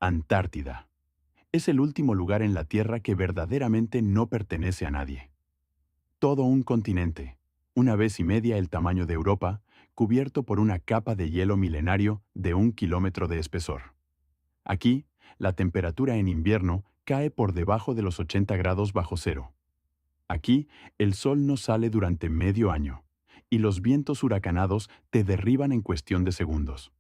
Antártida. Es el último lugar en la Tierra que verdaderamente no pertenece a nadie. Todo un continente, una vez y media el tamaño de Europa, cubierto por una capa de hielo milenario de 1 kilómetro de espesor. Aquí, la temperatura en invierno cae por debajo de los 80 grados bajo cero. Aquí, el sol no sale durante medio año, y los vientos huracanados te derriban en cuestión de segundos.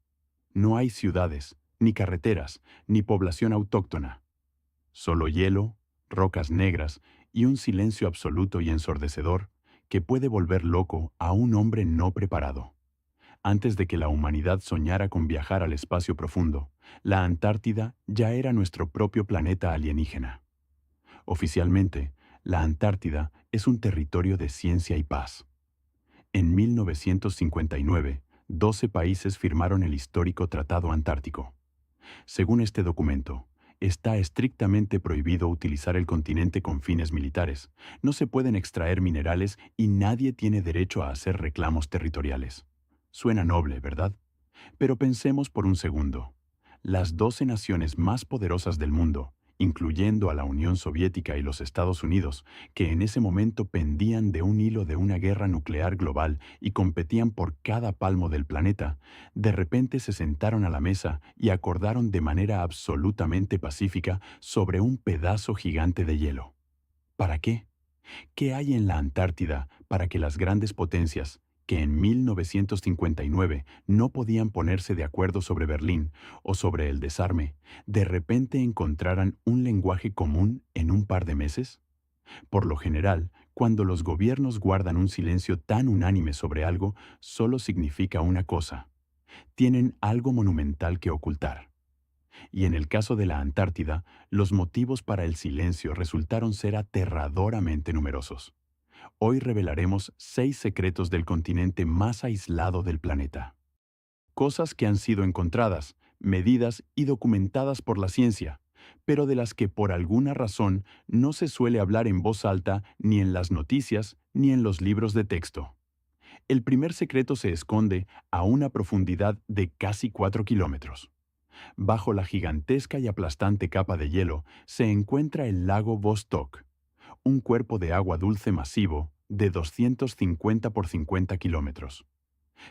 No hay ciudades, ni carreteras, ni población autóctona. Solo hielo, rocas negras y un silencio absoluto y ensordecedor que puede volver loco a un hombre no preparado. Antes de que la humanidad soñara con viajar al espacio profundo, la Antártida ya era nuestro propio planeta alienígena. Oficialmente, la Antártida es un territorio de ciencia y paz. En 1959, 12 países firmaron el histórico Tratado Antártico. Según este documento, está estrictamente prohibido utilizar el continente con fines militares, no se pueden extraer minerales y nadie tiene derecho a hacer reclamos territoriales. Suena noble, ¿verdad? Pero pensemos por un segundo. Las 12 naciones más poderosas del mundo, incluyendo a la Unión Soviética y los Estados Unidos, que en ese momento pendían de un hilo de una guerra nuclear global y competían por cada palmo del planeta, de repente se sentaron a la mesa y acordaron de manera absolutamente pacífica sobre un pedazo gigante de hielo. ¿Para qué? ¿Qué hay en la Antártida para que las grandes potencias, que en 1959 no podían ponerse de acuerdo sobre Berlín o sobre el desarme, de repente encontraran un lenguaje común en un par de meses? Por lo general, cuando los gobiernos guardan un silencio tan unánime sobre algo, solo significa una cosa: tienen algo monumental que ocultar. Y en el caso de la Antártida, los motivos para el silencio resultaron ser aterradoramente numerosos. Hoy revelaremos 6 secretos del continente más aislado del planeta. Cosas que han sido encontradas, medidas y documentadas por la ciencia, pero de las que por alguna razón no se suele hablar en voz alta ni en las noticias ni en los libros de texto. El primer secreto se esconde a una profundidad de casi 4 kilómetros. Bajo la gigantesca y aplastante capa de hielo se encuentra el lago Vostok, un cuerpo de agua dulce masivo de 250 por 50 kilómetros.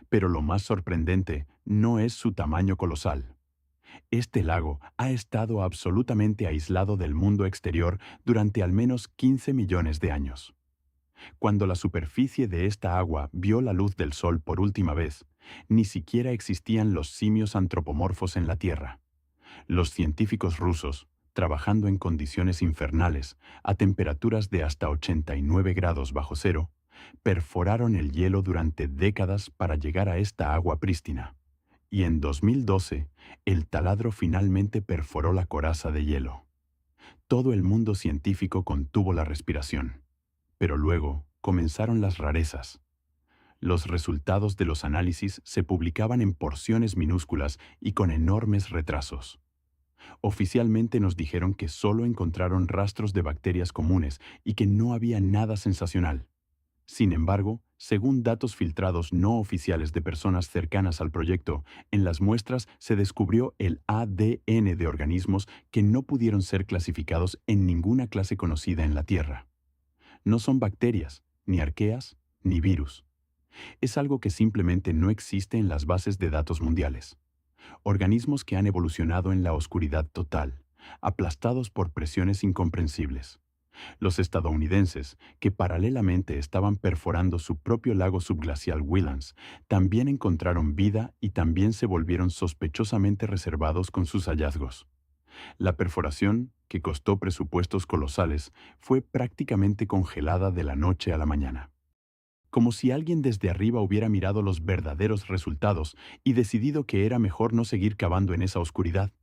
Pero lo más sorprendente no es su tamaño colosal. Este lago ha estado absolutamente aislado del mundo exterior durante al menos 15 millones de años. Cuando la superficie de esta agua vio la luz del sol por última vez, ni siquiera existían los simios antropomorfos en la Tierra. Los científicos rusos, trabajando en condiciones infernales, a temperaturas de hasta 89 grados bajo cero, perforaron el hielo durante décadas para llegar a esta agua prístina. Y en 2012, el taladro finalmente perforó la coraza de hielo. Todo el mundo científico contuvo la respiración. Pero luego comenzaron las rarezas. Los resultados de los análisis se publicaban en porciones minúsculas y con enormes retrasos. Oficialmente nos dijeron que solo encontraron rastros de bacterias comunes y que no había nada sensacional. Sin embargo, según datos filtrados no oficiales de personas cercanas al proyecto, en las muestras se descubrió el ADN de organismos que no pudieron ser clasificados en ninguna clase conocida en la Tierra. No son bacterias, ni arqueas, ni virus. Es algo que simplemente no existe en las bases de datos mundiales. Organismos que han evolucionado en la oscuridad total, aplastados por presiones incomprensibles. Los estadounidenses, que paralelamente estaban perforando su propio lago subglacial Williams, también encontraron vida y también se volvieron sospechosamente reservados con sus hallazgos. La perforación, que costó presupuestos colosales, fue prácticamente congelada de la noche a la mañana. Como si alguien desde arriba hubiera mirado los verdaderos resultados y decidido que era mejor no seguir cavando en esa oscuridad.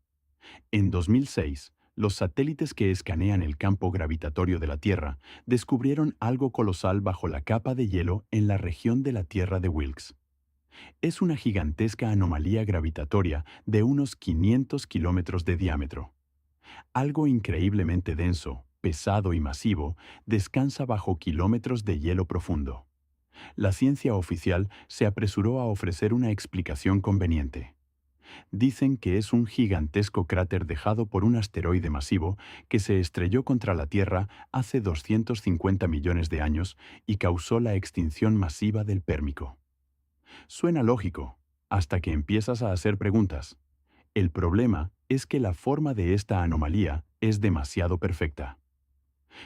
En 2006, los satélites que escanean el campo gravitatorio de la Tierra descubrieron algo colosal bajo la capa de hielo en la región de la Tierra de Wilkes. Es una gigantesca anomalía gravitatoria de unos 500 kilómetros de diámetro. Algo increíblemente denso, pesado y masivo descansa bajo kilómetros de hielo profundo. La ciencia oficial se apresuró a ofrecer una explicación conveniente. Dicen que es un gigantesco cráter dejado por un asteroide masivo que se estrelló contra la Tierra hace 250 millones de años y causó la extinción masiva del Pérmico. Suena lógico, hasta que empiezas a hacer preguntas. El problema es que la forma de esta anomalía es demasiado perfecta.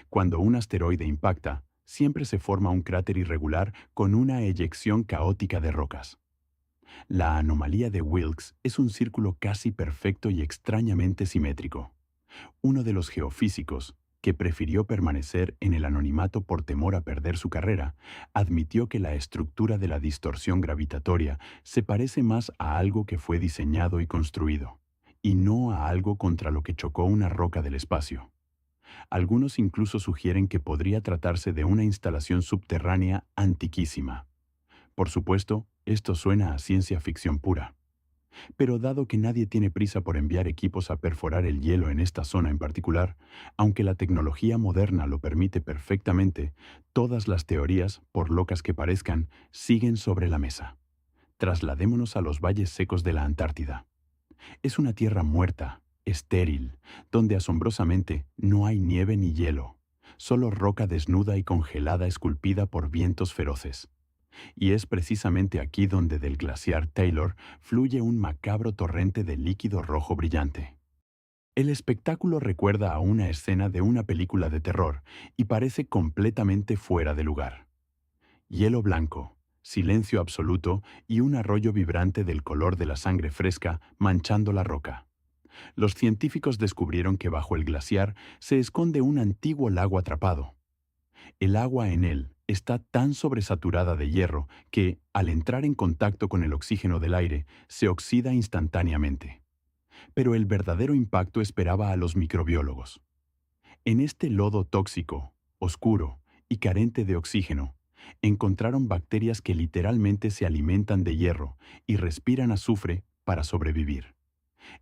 Cuando un asteroide impacta, siempre se forma un cráter irregular con una eyección caótica de rocas. La anomalía de Wilkes es un círculo casi perfecto y extrañamente simétrico. Uno de los geofísicos, que prefirió permanecer en el anonimato por temor a perder su carrera, admitió que la estructura de la distorsión gravitatoria se parece más a algo que fue diseñado y construido, y no a algo contra lo que chocó una roca del espacio. Algunos incluso sugieren que podría tratarse de una instalación subterránea antiquísima. Por supuesto, esto suena a ciencia ficción pura. Pero dado que nadie tiene prisa por enviar equipos a perforar el hielo en esta zona en particular, aunque la tecnología moderna lo permite perfectamente, todas las teorías, por locas que parezcan, siguen sobre la mesa. Trasladémonos a los valles secos de la Antártida. Es una tierra muerta, estéril, donde asombrosamente no hay nieve ni hielo, solo roca desnuda y congelada esculpida por vientos feroces. Y es precisamente aquí donde del glaciar Taylor fluye un macabro torrente de líquido rojo brillante. El espectáculo recuerda a una escena de una película de terror y parece completamente fuera de lugar. Hielo blanco, silencio absoluto y un arroyo vibrante del color de la sangre fresca manchando la roca. Los científicos descubrieron que bajo el glaciar se esconde un antiguo lago atrapado. El agua en él está tan sobresaturada de hierro que, al entrar en contacto con el oxígeno del aire, se oxida instantáneamente. Pero el verdadero impacto esperaba a los microbiólogos. En este lodo tóxico, oscuro y carente de oxígeno, encontraron bacterias que literalmente se alimentan de hierro y respiran azufre para sobrevivir.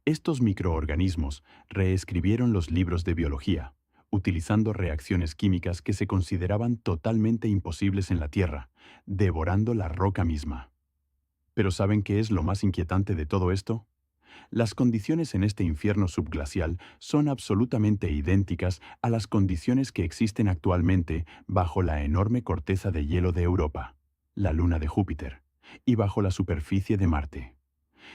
Estos microorganismos reescribieron los libros de biología, utilizando reacciones químicas que se consideraban totalmente imposibles en la Tierra, devorando la roca misma. ¿Pero saben qué es lo más inquietante de todo esto? Las condiciones en este infierno subglacial son absolutamente idénticas a las condiciones que existen actualmente bajo la enorme corteza de hielo de Europa, la luna de Júpiter, y bajo la superficie de Marte.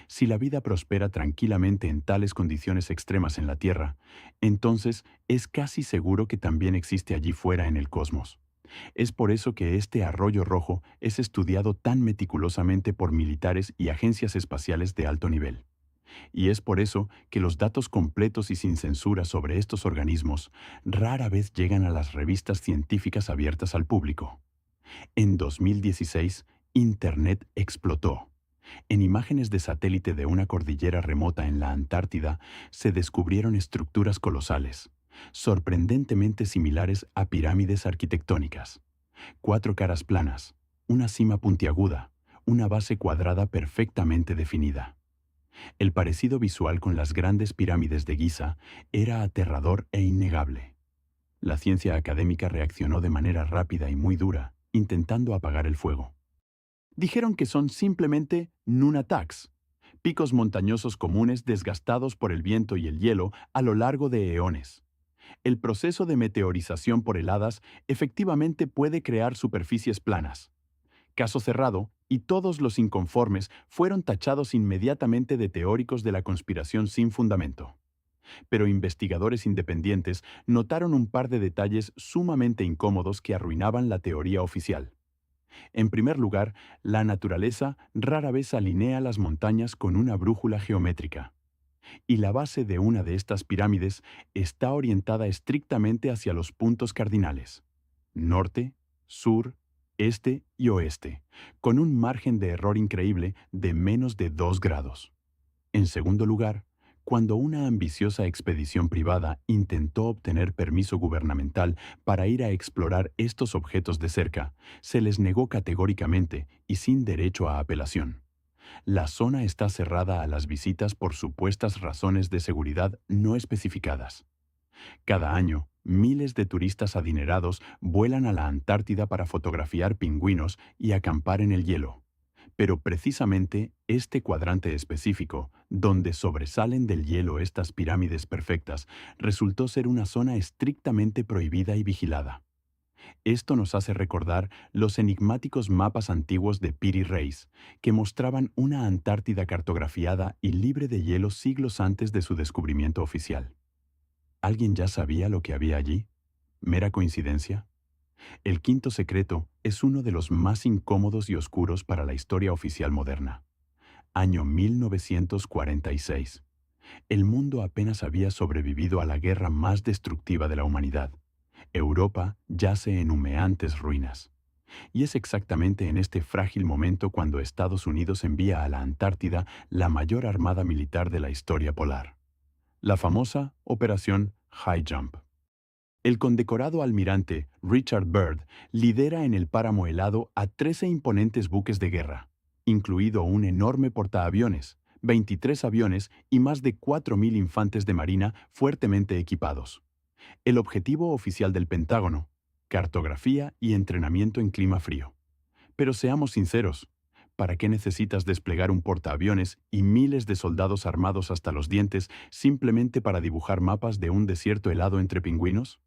Si la vida prospera tranquilamente en tales condiciones extremas en la Tierra, entonces es casi seguro que también existe allí fuera en el cosmos. Es por eso que este arroyo rojo es estudiado tan meticulosamente por militares y agencias espaciales de alto nivel. Y es por eso que los datos completos y sin censura sobre estos organismos rara vez llegan a las revistas científicas abiertas al público. En 2016, Internet explotó. En imágenes de satélite de una cordillera remota en la Antártida se descubrieron estructuras colosales, sorprendentemente similares a pirámides arquitectónicas. 4 caras planas, una cima puntiaguda, una base cuadrada perfectamente definida. El parecido visual con las grandes pirámides de Giza era aterrador e innegable. La ciencia académica reaccionó de manera rápida y muy dura, intentando apagar el fuego. Dijeron que son simplemente nunataks, picos montañosos comunes desgastados por el viento y el hielo a lo largo de eones. El proceso de meteorización por heladas efectivamente puede crear superficies planas. Caso cerrado, y todos los inconformes fueron tachados inmediatamente de teóricos de la conspiración sin fundamento. Pero investigadores independientes notaron un par de detalles sumamente incómodos que arruinaban la teoría oficial. En primer lugar, la naturaleza rara vez alinea las montañas con una brújula geométrica. Y la base de una de estas pirámides está orientada estrictamente hacia los puntos cardinales: norte, sur, este y oeste, con un margen de error increíble de menos de 2 grados. En segundo lugar, cuando una ambiciosa expedición privada intentó obtener permiso gubernamental para ir a explorar estos objetos de cerca, se les negó categóricamente y sin derecho a apelación. La zona está cerrada a las visitas por supuestas razones de seguridad no especificadas. Cada año, miles de turistas adinerados vuelan a la Antártida para fotografiar pingüinos y acampar en el hielo. Pero precisamente este cuadrante específico, Donde sobresalen del hielo estas pirámides perfectas, resultó ser una zona estrictamente prohibida y vigilada. Esto nos hace recordar los enigmáticos mapas antiguos de Piri Reis, que mostraban una Antártida cartografiada y libre de hielo siglos antes de su descubrimiento oficial. ¿Alguien ya sabía lo que había allí? ¿Mera coincidencia? El quinto secreto es uno de los más incómodos y oscuros para la historia oficial moderna. Año 1946. El mundo apenas había sobrevivido a la guerra más destructiva de la humanidad. Europa yace en humeantes ruinas. Y es exactamente en este frágil momento cuando Estados Unidos envía a la Antártida la mayor armada militar de la historia polar. La famosa Operación High Jump. El condecorado almirante Richard Byrd lidera en el páramo helado a 13 imponentes buques de guerra, incluido un enorme portaaviones, 23 aviones y más de 4.000 infantes de marina fuertemente equipados. El objetivo oficial del Pentágono: cartografía y entrenamiento en clima frío. Pero seamos sinceros, ¿para qué necesitas desplegar un portaaviones y miles de soldados armados hasta los dientes simplemente para dibujar mapas de un desierto helado entre pingüinos?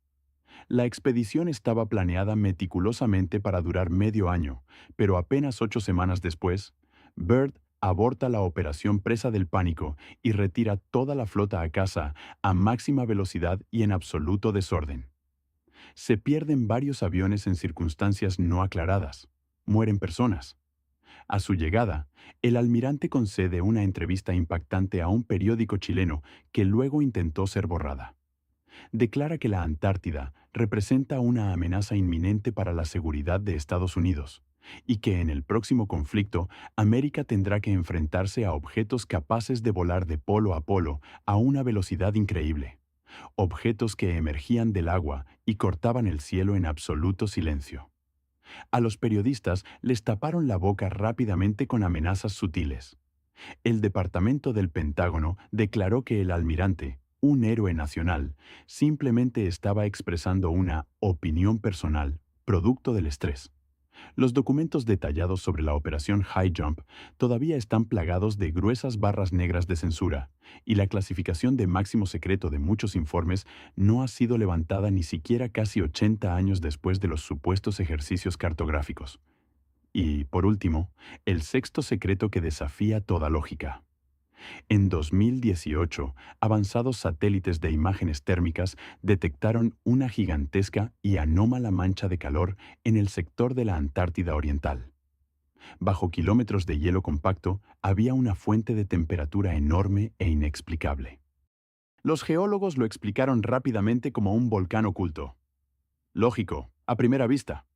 La expedición estaba planeada meticulosamente para durar medio año, pero apenas 8 semanas después, Byrd aborta la operación presa del pánico y retira toda la flota a casa a máxima velocidad y en absoluto desorden. Se pierden varios aviones en circunstancias no aclaradas. Mueren personas. A su llegada, el almirante concede una entrevista impactante a un periódico chileno que luego intentó ser borrada. Declara que la Antártida representa una amenaza inminente para la seguridad de Estados Unidos y que en el próximo conflicto América tendrá que enfrentarse a objetos capaces de volar de polo a polo a una velocidad increíble, objetos que emergían del agua y cortaban el cielo en absoluto silencio. A los periodistas les taparon la boca rápidamente con amenazas sutiles. El Departamento del Pentágono declaró que el almirante, un héroe nacional, simplemente estaba expresando una opinión personal, producto del estrés. Los documentos detallados sobre la operación High Jump todavía están plagados de gruesas barras negras de censura, y la clasificación de máximo secreto de muchos informes no ha sido levantada ni siquiera casi 80 años después de los supuestos ejercicios cartográficos. Y, por último, el sexto secreto que desafía toda lógica. En 2018, avanzados satélites de imágenes térmicas detectaron una gigantesca y anómala mancha de calor en el sector de la Antártida Oriental. Bajo kilómetros de hielo compacto había una fuente de temperatura enorme e inexplicable. Los geólogos lo explicaron rápidamente como un volcán oculto. Lógico, a primera vista.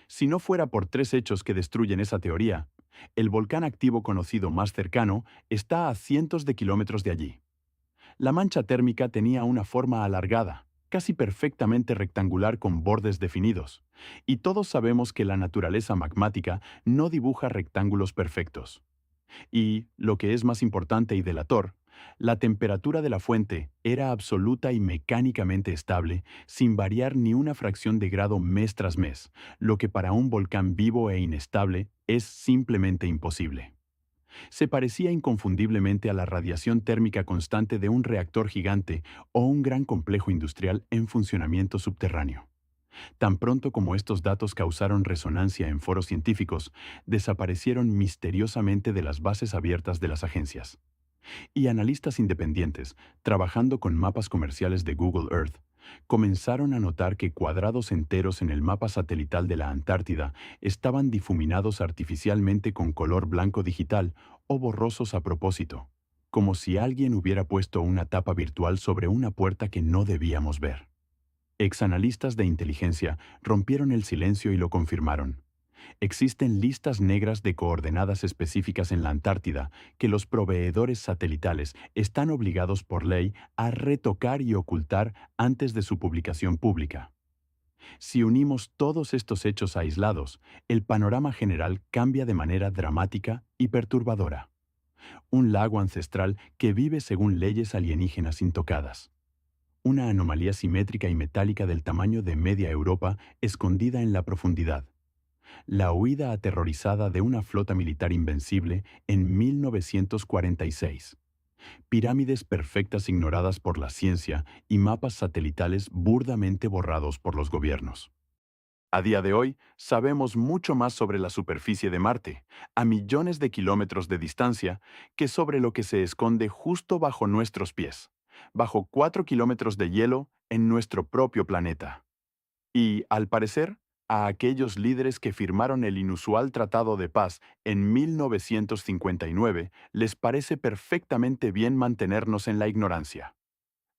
Si no fuera por tres hechos que destruyen esa teoría, el volcán activo conocido más cercano está a cientos de kilómetros de allí. La mancha térmica tenía una forma alargada, casi perfectamente rectangular con bordes definidos, y todos sabemos que la naturaleza magmática no dibuja rectángulos perfectos. Y, lo que es más importante y delator, la temperatura de la fuente era absoluta y mecánicamente estable, sin variar ni una fracción de grado mes tras mes, lo que para un volcán vivo e inestable es simplemente imposible. Se parecía inconfundiblemente a la radiación térmica constante de un reactor gigante o un gran complejo industrial en funcionamiento subterráneo. Tan pronto como estos datos causaron resonancia en foros científicos, desaparecieron misteriosamente de las bases abiertas de las agencias. Y analistas independientes, trabajando con mapas comerciales de Google Earth, comenzaron a notar que cuadrados enteros en el mapa satelital de la Antártida estaban difuminados artificialmente con color blanco digital o borrosos a propósito, como si alguien hubiera puesto una tapa virtual sobre una puerta que no debíamos ver. Exanalistas de inteligencia rompieron el silencio y lo confirmaron. Existen listas negras de coordenadas específicas en la Antártida que los proveedores satelitales están obligados por ley a retocar y ocultar antes de su publicación pública. Si unimos todos estos hechos aislados, el panorama general cambia de manera dramática y perturbadora. Un lago ancestral que vive según leyes alienígenas intocadas. Una anomalía simétrica y metálica del tamaño de media Europa escondida en la profundidad. La huida aterrorizada de una flota militar invencible en 1946. pirámides perfectas ignoradas por la ciencia y mapas satelitales burdamente borrados por los gobiernos. A día de hoy, sabemos mucho más sobre la superficie de Marte, a millones de kilómetros de distancia, que sobre lo que se esconde justo bajo nuestros pies, bajo 4 kilómetros de hielo en nuestro propio planeta. Y, al parecer, a aquellos líderes que firmaron el inusual Tratado de Paz en 1959 les parece perfectamente bien mantenernos en la ignorancia.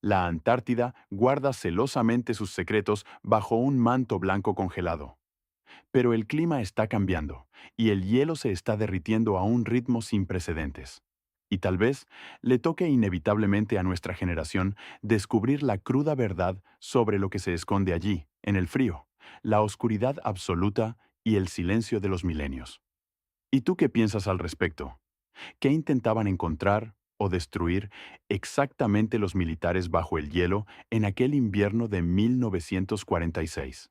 La Antártida guarda celosamente sus secretos bajo un manto blanco congelado. Pero el clima está cambiando y el hielo se está derritiendo a un ritmo sin precedentes. Y tal vez le toque inevitablemente a nuestra generación descubrir la cruda verdad sobre lo que se esconde allí, en el frío, la oscuridad absoluta y el silencio de los milenios. ¿Y tú qué piensas al respecto? ¿Qué intentaban encontrar o destruir exactamente los militares bajo el hielo en aquel invierno de 1946?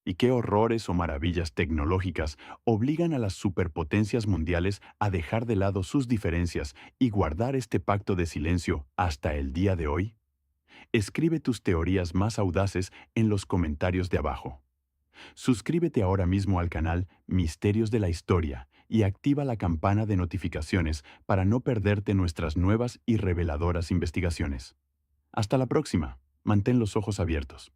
¿Y qué horrores o maravillas tecnológicas obligan a las superpotencias mundiales a dejar de lado sus diferencias y guardar este pacto de silencio hasta el día de hoy? Escribe tus teorías más audaces en los comentarios de abajo. Suscríbete ahora mismo al canal Misterios de la Historia y activa la campana de notificaciones para no perderte nuestras nuevas y reveladoras investigaciones. Hasta la próxima. Mantén los ojos abiertos.